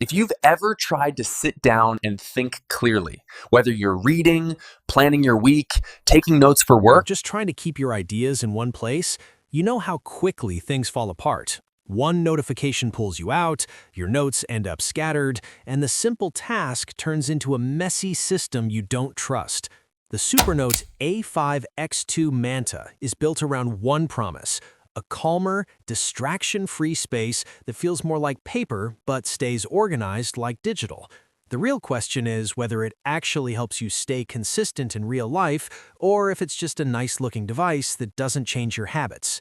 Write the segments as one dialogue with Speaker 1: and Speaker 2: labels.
Speaker 1: If you've ever tried to sit down and think clearly, whether you're reading, planning your week, taking notes for
Speaker 2: Or
Speaker 1: work,
Speaker 2: just trying to keep your ideas in one place, you know how quickly things fall apart. One notification pulls you out, your notes end up scattered, and the simple task turns into a messy system you don't trust. The Supernote A5 X2 Manta is built around one promise: a calmer, distraction-free space that feels more like paper but stays organized like digital. The real question is whether it actually helps you stay consistent in real life, or if it's just a nice-looking device that doesn't change your habits.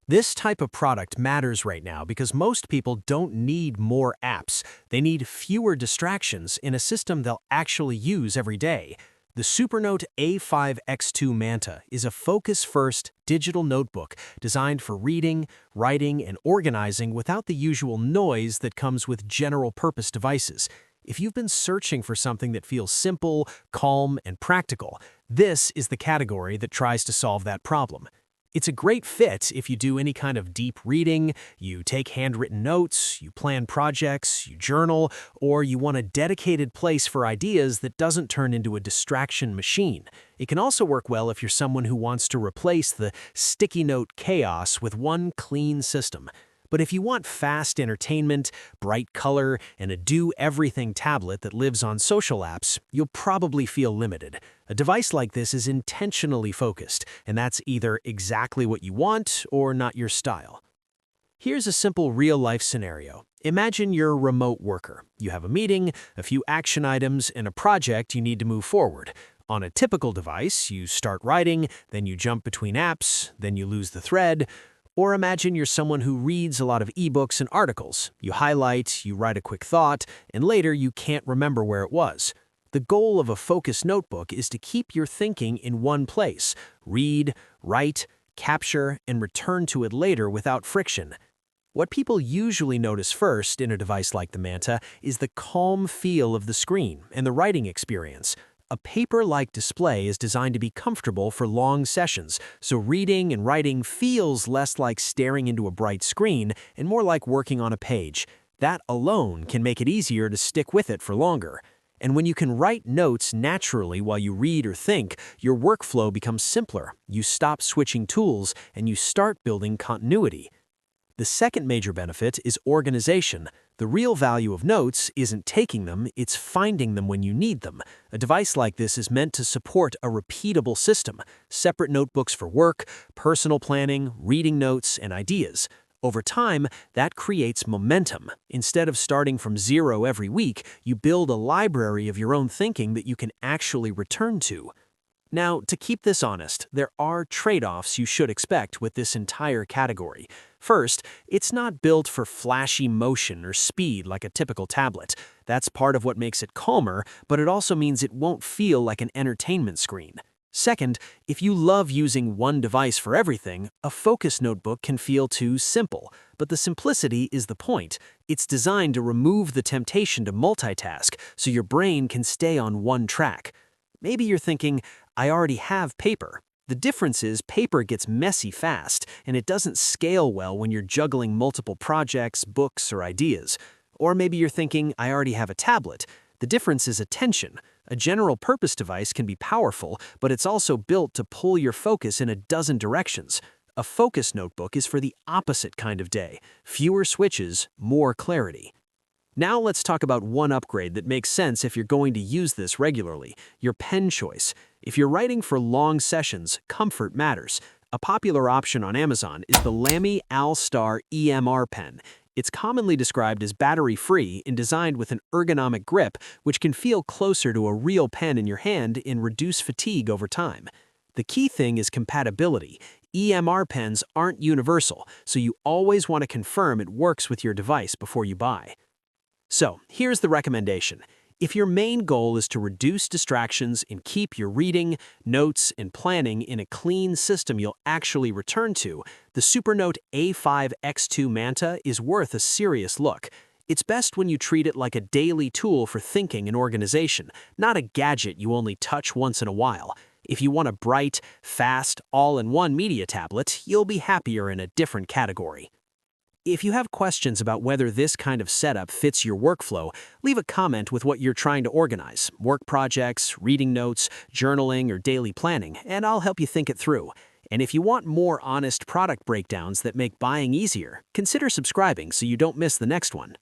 Speaker 2: This type of product matters right now because most people don't need more apps. They need fewer distractions in a system they'll actually use every day. The Supernote A5 X2 Manta is a focus-first digital notebook designed for reading, writing, and organizing without the usual noise that comes with general-purpose devices. If you've been searching for something that feels simple, calm, and practical, this is the category that tries to solve that problem. It's a great fit if you do any kind of deep reading, you take handwritten notes, you plan projects, you journal, or you want a dedicated place for ideas that doesn't turn into a distraction machine. It can also work well if you're someone who wants to replace the sticky note chaos with one clean system. But if you want fast entertainment, bright color, and a do-everything tablet that lives on social apps, you'll probably feel limited. A device like this is intentionally focused, and that's either exactly what you want or not your style. Here's a simple real-life scenario. Imagine you're a remote worker. You have a meeting, a few action items, and a project you need to move forward. On a typical device, you start writing, then you jump between apps, then you lose the thread. Or imagine you're someone who reads a lot of ebooks and articles. You highlight, you write a quick thought, and later you can't remember where it was. The goal of a focused notebook is to keep your thinking in one place. Read, write, capture, and return to it later without friction. What people usually notice first in a device like the Manta is the calm feel of the screen and the writing experience. A paper-like display is designed to be comfortable for long sessions, so reading and writing feels less like staring into a bright screen and more like working on a page. That alone can make it easier to stick with it for longer. And when you can write notes naturally while you read or think, your workflow becomes simpler. You stop switching tools and you start building continuity. The second major benefit is organization. The real value of notes isn't taking them, it's finding them when you need them. A device like this is meant to support a repeatable system: separate notebooks for work, personal planning, reading notes, and ideas. Over time, that creates momentum. Instead of starting from zero every week, you build a library of your own thinking that you can actually return to. Now, to keep this honest, there are trade-offs you should expect with this entire category. First, it's not built for flashy motion or speed like a typical tablet. That's part of what makes it calmer, but it also means it won't feel like an entertainment screen. Second, if you love using one device for everything, a focus notebook can feel too simple. But the simplicity is the point. It's designed to remove the temptation to multitask, so your brain can stay on one track. Maybe you're thinking, I already have paper. The difference is paper gets messy fast, and it doesn't scale well when you're juggling multiple projects, books, or ideas. Or maybe you're thinking, I already have a tablet. The difference is attention. A general-purpose device can be powerful, but it's also built to pull your focus in a dozen directions. A focus notebook is for the opposite kind of day: fewer switches, more clarity. Now let's talk about one upgrade that makes sense if you're going to use this regularly: your pen choice. If you're writing for long sessions, comfort matters. A popular option on Amazon is the Lamy AL-Star EMR Pen. It's commonly described as battery-free and designed with an ergonomic grip, which can feel closer to a real pen in your hand and reduce fatigue over time. The key thing is compatibility. EMR pens aren't universal, so you always want to confirm it works with your device before you buy. So, here's the recommendation. If your main goal is to reduce distractions and keep your reading, notes, and planning in a clean system you'll actually return to, the Supernote A5 X2 Manta is worth a serious look. It's best when you treat it like a daily tool for thinking and organization, not a gadget you only touch once in a while. If you want a bright, fast, all-in-one media tablet, you'll be happier in a different category. If you have questions about whether this kind of setup fits your workflow, leave a comment with what you're trying to organize, work projects, reading notes, journaling, or daily planning, and I'll help you think it through. And if you want more honest product breakdowns that make buying easier, consider subscribing so you don't miss the next one.